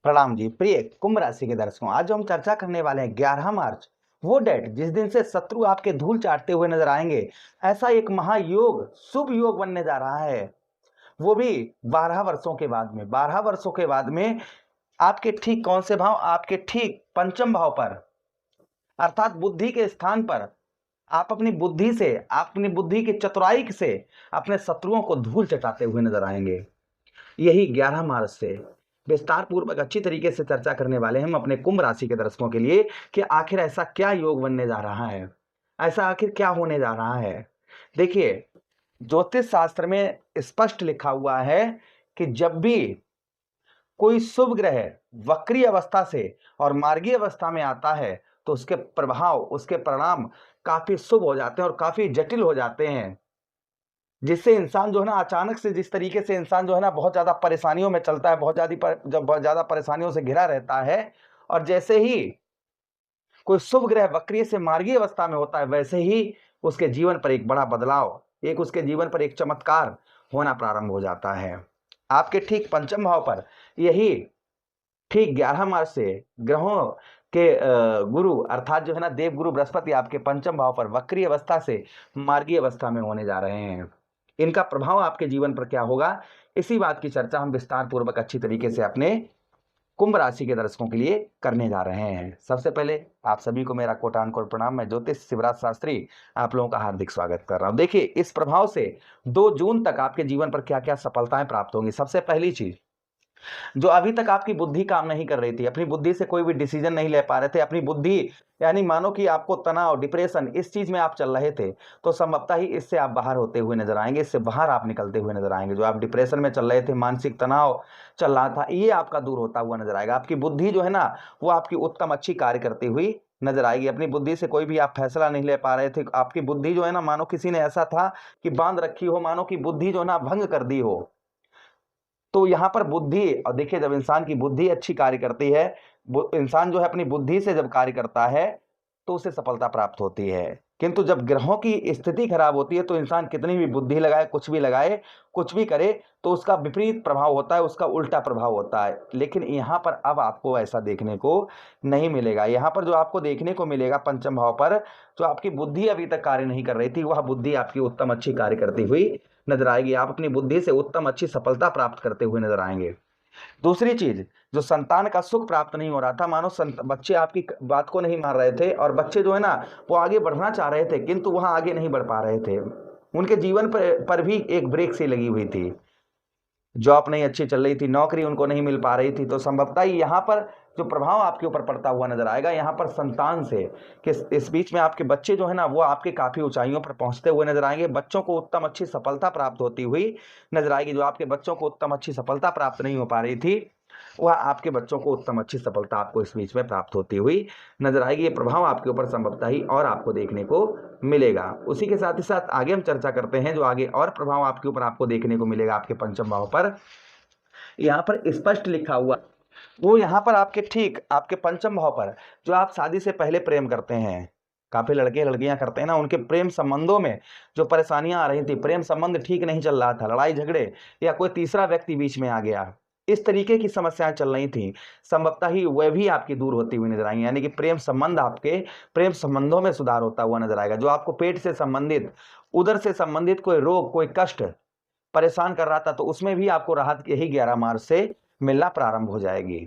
प्रणाम जी। प्रिय कुंभ राशि के दर्शकों, आज जो हम चर्चा करने वाले हैं 11 मार्च, वो डेट जिस दिन से शत्रु आपके धूल चाटते हुए नजर आएंगे। ऐसा एक महायोग, शुभ योग बनने जा रहा है, वो भी 12 वर्षों के बाद में। 12 वर्षों के बाद में आपके ठीक कौन से भाव? आपके ठीक पंचम भाव पर, अर्थात बुद्धि के स्थान पर। आप अपनी बुद्धि से, अपनी बुद्धि की चतुराई से अपने शत्रुओं को धूल चटाते हुए नजर आएंगे। यही 11 मार्च से विस्तार पूर्वक अच्छी तरीके से चर्चा करने वाले हैं हम अपने कुंभ राशि के दर्शकों के लिए कि आखिर ऐसा क्या योग बनने जा रहा है, ऐसा आखिर क्या होने जा रहा है। देखिए, ज्योतिष शास्त्र में स्पष्ट लिखा हुआ है कि जब भी कोई शुभ ग्रह वक्री अवस्था से और मार्गीय अवस्था में आता है तो उसके प्रभाव, उसके परिणाम काफी शुभ हो जाते हैं और काफी जटिल हो जाते हैं, जिससे इंसान जो है ना, अचानक से जिस तरीके से इंसान जो है ना बहुत ज्यादा परेशानियों में चलता है, जब बहुत ज्यादा परेशानियों से घिरा रहता है, और जैसे ही कोई शुभ ग्रह वक्रीय से मार्गीय अवस्था में होता है, वैसे ही उसके जीवन पर एक बड़ा बदलाव, उसके जीवन पर एक चमत्कार होना प्रारंभ हो जाता है। आपके ठीक पंचम भाव पर यही ठीक 11 मार्च से ग्रहों के गुरु अर्थात जो है ना देव गुरु बृहस्पति आपके पंचम भाव पर वक्री अवस्था से मार्गीय अवस्था में होने जा रहे हैं। इनका प्रभाव आपके जीवन पर क्या होगा, इसी बात की चर्चा हम विस्तार पूर्वक अच्छी तरीके से अपने कुंभ राशि के दर्शकों के लिए करने जा रहे हैं। सबसे पहले आप सभी को मेरा कोटान कोट प्रणाम। मैं ज्योतिष शिवराज शास्त्री आप लोगों का हार्दिक स्वागत कर रहा हूं। देखिए, इस प्रभाव से 2 जून तक आपके जीवन पर क्या क्या सफलताएं प्राप्त होंगी। सबसे पहली चीज, जो अभी तक आपकी बुद्धि काम नहीं कर रही थी, अपनी बुद्धि से कोई भी डिसीजन नहीं ले पा रहे थे, अपनी बुद्धि यानी मानो कि आपको तनाव, डिप्रेशन, इस चीज में आप चल रहे थे, तो संभवतः ही इससे आप बाहर होते हुए नजर आएंगे, इससे बाहर आप निकलते हुए नजर आएंगे। जो आप डिप्रेशन में चल रहे थे, मानसिक तनाव चल रहा था, ये आपका दूर होता हुआ नजर आएगा। आपकी बुद्धि जो है ना, वो आपकी उत्तम अच्छी कार्य करती हुई नजर आएगी। अपनी बुद्धि से कोई भी आप फैसला नहीं ले पा रहे थे, आपकी बुद्धि जो है ना, मानो किसी ने ऐसा था कि बांध रखी हो, मानो कि बुद्धि जो है ना भंग कर दी हो। तो यहाँ पर बुद्धि, और देखिए, जब इंसान की बुद्धि अच्छी कार्य करती है, इंसान जो है अपनी बुद्धि से जब कार्य करता है तो उसे सफलता प्राप्त होती है। किंतु जब ग्रहों की स्थिति खराब होती है तो इंसान कितनी भी बुद्धि लगाए, कुछ भी लगाए, कुछ भी करे, तो उसका विपरीत प्रभाव होता है, उसका उल्टा प्रभाव होता है। लेकिन यहाँ पर अब आपको ऐसा देखने को नहीं मिलेगा। यहाँ पर जो आपको देखने को मिलेगा पंचम भाव पर, जो आपकी बुद्धि अभी तक कार्य नहीं कर रही थी, वह बुद्धि आपकी उत्तम अच्छी कार्य करती हुई नजर आएगी। आप अपनी बुद्धि से उत्तम अच्छी सफलता प्राप्त करते हुए नजर आएंगे। दूसरी चीज, जो संतान का सुख प्राप्त नहीं हो रहा था, मानो बच्चे आपकी बात को नहीं मान रहे थे, और बच्चे जो है ना वो आगे बढ़ना चाह रहे थे किंतु वहां आगे नहीं बढ़ पा रहे थे, उनके जीवन पर भी एक ब्रेक सी लगी हुई थी। जॉब नहीं अच्छी चल रही थी, नौकरी उनको नहीं मिल पा रही थी, तो संभवतः यहाँ पर जो प्रभाव आपके ऊपर पड़ता हुआ नजर आएगा, यहाँ पर संतान से कि इस बीच में आपके बच्चे जो है ना वो आपके काफी ऊंचाइयों पर पहुंचते हुए नजर आएंगे। बच्चों को उत्तम अच्छी सफलता प्राप्त होती हुई नजर आएगी। जो आपके बच्चों को उत्तम अच्छी सफलता प्राप्त नहीं हो पा रही थी, वह आपके बच्चों को उत्तम अच्छी सफलता आपको इस बीच में प्राप्त होती हुई नजर आएगी। ये प्रभाव आपके ऊपर संभवतः ही और आपको देखने को मिलेगा। उसी के साथ ही साथ आगे हम चर्चा करते हैं जो आगे और प्रभाव आपके ऊपर आपको देखने को मिलेगा आपके पंचम भाव पर। यहाँ पर स्पष्ट लिखा हुआ, वो यहाँ पर आपके ठीक आपके पंचम भाव पर, जो आप शादी से पहले प्रेम करते हैं, काफी लड़के लड़कियां करते हैं ना, उनके प्रेम संबंधों में जो परेशानियां आ रही थी, प्रेम संबंध ठीक नहीं चल रहा था, लड़ाई झगड़े या कोई तीसरा व्यक्ति बीच में आ गया, इस तरीके की समस्याएं चल रही थी, संभवतः ही वह भी आपकी दूर होती हुई नजर आएंगी। यानी कि प्रेम संबंध, आपके प्रेम संबंधों में सुधार होता हुआ नजर आएगा। जो आपको पेट से संबंधित, उदर से संबंधित कोई रोग, कोई कष्ट परेशान कर रहा था, तो उसमें भी आपको राहत यही 11 मार्च से मिलना प्रारंभ हो जाएगी।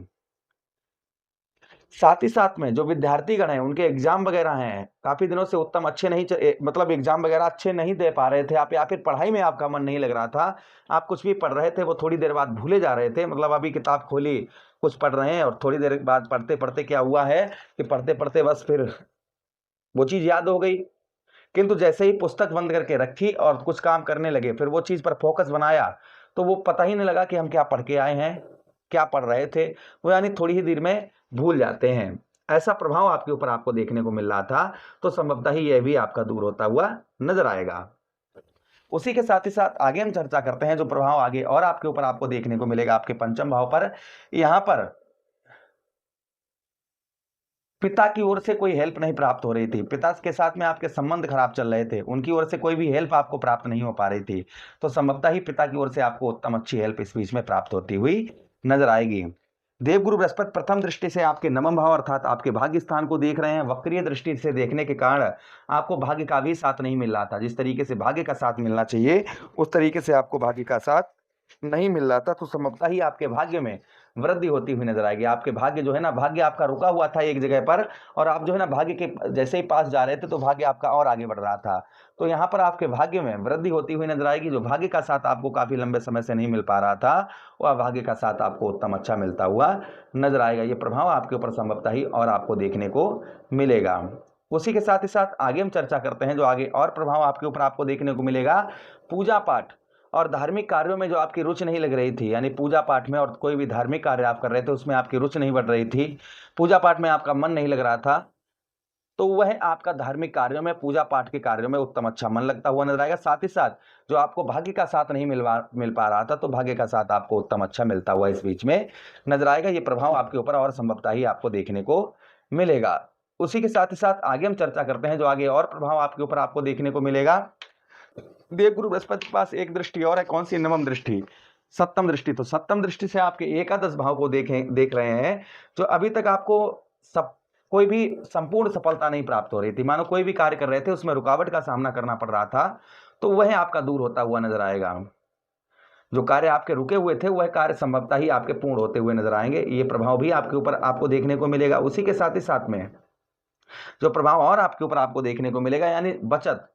साथ ही साथ में जो विद्यार्थीगण हैं, उनके एग्जाम वगैरह हैं, काफी दिनों से उत्तम अच्छे नहीं मतलब एग्जाम वगैरह अच्छे नहीं दे पा रहे थे आप, या फिर पढ़ाई में आपका मन नहीं लग रहा था, आप कुछ भी पढ़ रहे थे वो थोड़ी देर बाद भूले जा रहे थे। मतलब अभी किताब खोली, कुछ पढ़ रहे हैं और थोड़ी देर बाद पढ़ते पढ़ते क्या हुआ है कि पढ़ते पढ़ते बस फिर वो चीज याद हो गई। किंतु जैसे ही पुस्तक बंद करके रखी और कुछ काम करने लगे, फिर वो चीज पर फोकस बनाया, तो वो पता ही नहीं लगा कि हम क्या पढ़ के आए हैं, क्या पढ़ रहे थे, वो यानी थोड़ी ही देर में भूल जाते हैं। ऐसा प्रभाव आपके ऊपर आपको देखने को मिल रहा था, तो संभवतः ही यह भी आपका दूर होता हुआ नजर आएगा। उसी के साथ ही साथ आगे हम चर्चा करते हैं जो प्रभाव आगे और आपके ऊपर आपको देखने को मिलेगा आपके पंचम भाव पर। यहां पर पिता की ओर से कोई हेल्प नहीं प्राप्त हो रही थी, पिता के साथ में आपके संबंध खराब चल रहे थे, उनकी ओर से कोई भी हेल्प आपको प्राप्त नहीं हो पा रही थी, तो संभवतः ही पिता की ओर से आपको उत्तम अच्छी हेल्प इस बीच में प्राप्त होती हुई नजर आएगी। देवगुरु बृहस्पति प्रथम दृष्टि से आपके नवम भाव अर्थात आपके भाग्य स्थान को देख रहे हैं। वक्रीय दृष्टि से देखने के कारण आपको भाग्य का भी साथ नहीं मिल रहा था। जिस तरीके से भाग्य का साथ मिलना चाहिए उस तरीके से आपको भाग्य का साथ नहीं मिल रहा था, तो संभवतः ही आपके भाग्य में वृद्धि होती हुई नजर आएगी। आपके भाग्य जो है ना, भाग्य आपका रुका हुआ था एक जगह पर, और आप जो है ना भाग्य के जैसे ही पास जा रहे थे तो भाग्य आपका और आगे बढ़ रहा था। तो यहाँ पर आपके भाग्य में वृद्धि होती हुई नजर आएगी। जो भाग्य का साथ आपको काफी लंबे समय से नहीं मिल पा रहा था, वह भाग्य का साथ आपको उत्तम अच्छा मिलता हुआ नजर आएगा। ये प्रभाव आपके ऊपर संभवतः ही और आपको देखने को मिलेगा। उसी के साथ ही साथ आगे हम चर्चा करते हैं जो आगे और प्रभाव आपके ऊपर आपको देखने को मिलेगा। पूजा पाठ और धार्मिक कार्यों में जो आपकी रुचि नहीं लग रही थी, यानी पूजा पाठ में और कोई भी धार्मिक कार्य आप कर रहे थे उसमें आपकी रुचि नहीं बढ़ रही थी, पूजा पाठ में आपका मन नहीं लग रहा था, तो वह आपका धार्मिक कार्यों में, पूजा पाठ के कार्यों में उत्तम अच्छा मन लगता हुआ नजर आएगा। साथ ही साथ जो आपको भाग्य का साथ नहीं मिल पा रहा था, तो भाग्य का साथ आपको उत्तम अच्छा मिलता हुआ इस बीच में नजर आएगा। ये प्रभाव आपके ऊपर और संभवतः ही आपको देखने को मिलेगा। उसी के साथ ही साथ आगे हम चर्चा करते हैं जो आगे और प्रभाव आपके ऊपर आपको देखने को मिलेगा। देवगुरु बृहस्पति के पास एक दृष्टि और है, कौन सी? नवम दृष्टि, सप्तम दृष्टि। तो सप्तम दृष्टि से आपके एकादश भाव को देख रहे हैं। जो अभी तक आपको कोई भी संपूर्ण सफलता नहीं प्राप्त हो रही थी, मानो कोई भी कार्य कर रहे थे उसमें रुकावट का सामना करना पड़ रहा था, तो वह आपका दूर होता हुआ नजर आएगा। जो कार्य आपके रुके हुए थे वह कार्य संभवतः ही आपके पूर्ण होते हुए नजर आएंगे। ये प्रभाव भी आपके ऊपर आपको देखने को मिलेगा। उसी के साथ ही साथ में जो प्रभाव और आपके ऊपर आपको देखने को मिलेगा, यानी बचत,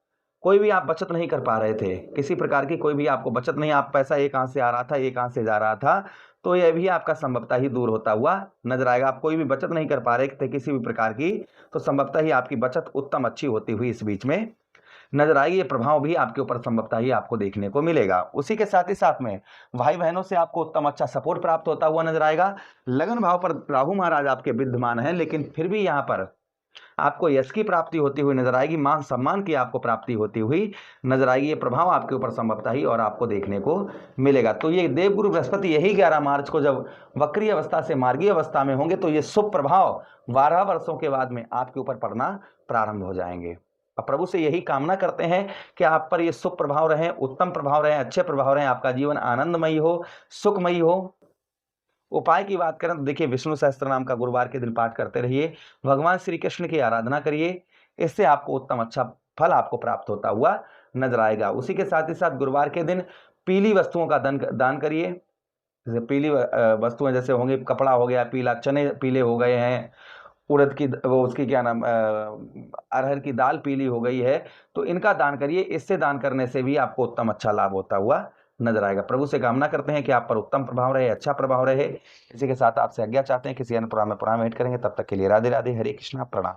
कोई भी आप बचत नहीं कर पा रहे थे, किसी प्रकार की कोई भी आपको बचत नहीं, आप पैसा एक हाथ से आ रहा था एक हाथ से जा रहा था, तो यह भी आपका संभवतः ही दूर होता हुआ नजर आएगा। आप कोई भी बचत नहीं कर पा रहे थे किसी भी प्रकार की, तो संभवतः ही आपकी बचत उत्तम अच्छी होती हुई इस बीच में नजर आएगी। ये प्रभाव भी आपके ऊपर संभवतः ही आपको देखने को मिलेगा। उसी के साथ ही साथ में भाई बहनों से आपको उत्तम अच्छा सपोर्ट प्राप्त होता हुआ नजर आएगा। लगन भाव पर राहु महाराज आपके विद्यमान हैं, लेकिन फिर भी यहाँ पर आपको यश की प्राप्ति होती हुई नजर आएगी, मान सम्मान की आपको प्राप्ति होती हुई नजर आएगी। ये प्रभाव आपके ऊपर संभवतः ही और आपको देखने को मिलेगा। तो ये देवगुरु बृहस्पति यही 11 मार्च को जब वक्रीय अवस्था से मार्गीय अवस्था में होंगे, तो ये शुभ प्रभाव 12 वर्षों के बाद में आपके ऊपर पड़ना प्रारंभ हो जाएंगे। अब प्रभु से यही कामना करते हैं कि आप पर ये शुभ प्रभाव रहे, उत्तम प्रभाव रहे, अच्छे प्रभाव रहे, आपका जीवन आनंदमयी हो, सुखमयी हो। उपाय की बात करें तो देखिए, विष्णु सहस्त्र नाम का गुरुवार के दिन पाठ करते रहिए, भगवान श्री कृष्ण की आराधना करिए, इससे आपको उत्तम अच्छा फल आपको प्राप्त होता हुआ नजर आएगा। उसी के साथ ही साथ गुरुवार के दिन पीली वस्तुओं का दान करिए। जैसे पीली वस्तुएं जैसे होंगे, कपड़ा हो गया पीला, चने पीले हो गए हैं, उड़द की वो उसकी क्या नाम अरहर की दाल पीली हो गई है, तो इनका दान करिए। इससे दान करने से भी आपको उत्तम अच्छा लाभ होता हुआ नजर आएगा। प्रभु से कामना करते हैं कि आप पर उत्तम प्रभाव रहे, अच्छा प्रभाव रहे। इसी के साथ आपसे आज्ञा चाहते हैं, किसी अन्य प्रोग्राम में भेंट करेंगे। तब तक के लिए राधे राधे, हरे कृष्णा, प्रणाम।